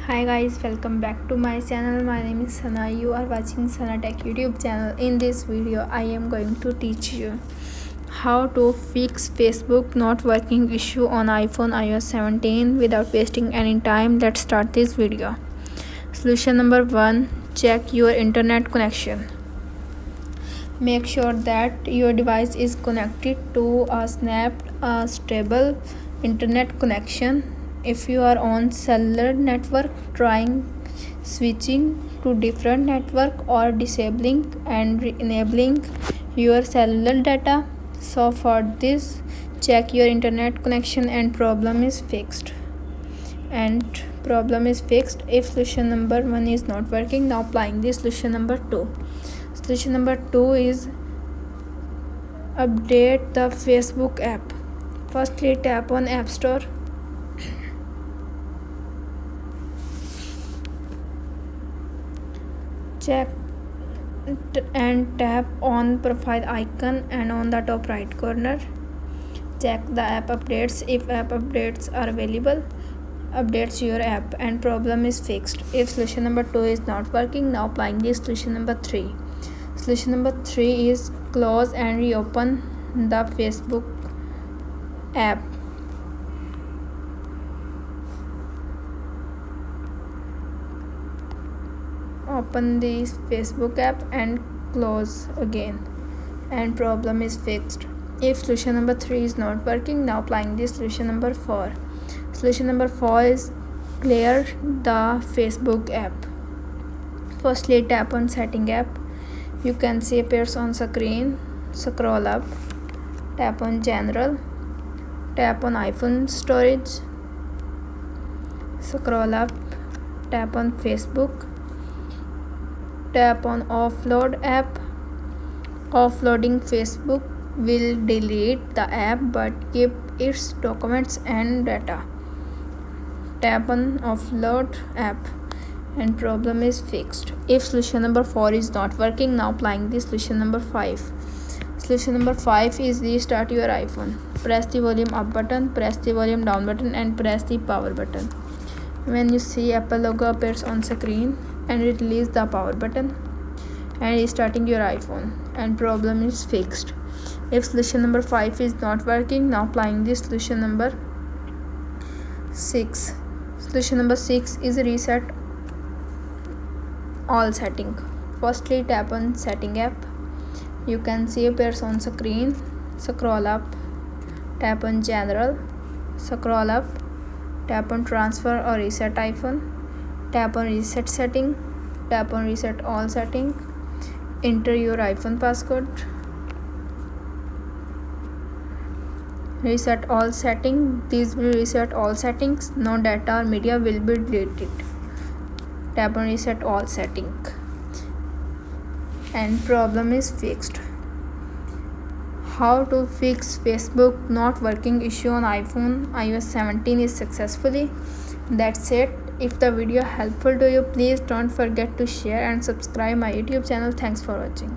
Hi guys, welcome back to my channel. My name is Sana. You are watching Sana Tech YouTube channel. In this video, I am going to teach you how to fix Facebook not working issue on iPhone iOS 17 without wasting any time. Let's start this video. Solution number 1, check your internet connection. Make sure that your device is connected to a stable internet connection. If you are on cellular network, trying switching to different network or disabling and enabling your cellular data. So for this, check your internet connection and problem is fixed. If solution number 1 is not working, now applying this solution number 2. Solution number 2 is update the Facebook app. Firstly, tap on App Store. Check and tap on profile icon and on the top right corner. Check the app updates. If app updates are available, updates your app and problem is fixed. If solution number 2 is not working, now applying this solution number 3. Solution number 3 is close and reopen the Facebook app. Open the Facebook app and close again and problem is fixed. If solution number 3 is not working, now applying this solution number 4. Solution number 4 is clear the Facebook app. Firstly, tap on setting app. You can see appears on screen. Scroll up, tap on general, tap on iPhone storage, scroll up, tap on Facebook, tap on offload app. Offloading Facebook will delete the app but keep its documents and data. Tap on offload app and problem is fixed. If solution number 4 is not working, now applying this solution number 5. Solution number 5 is restart your iPhone. Press the volume up button, press the volume down button and press the power button. When you see Apple logo appears on screen, and release the power button and restarting your iPhone and problem is fixed. If solution number 5 is not working, now applying this solution number 6. Solution number 6 is reset all setting. Firstly, tap on setting app. You can see appears on screen. Scroll up, tap on general, scroll up, tap on transfer or reset iPhone, tap on reset setting, tap on reset all setting, enter your iPhone passcode, reset all setting. These will reset all settings. No data or media will be deleted. Tap on reset all setting and problem is fixed. How to fix Facebook not working issue on iPhone iOS 17 is successfully. That's it. If the video helpful to you, please don't forget to share and subscribe my YouTube channel. Thanks for watching.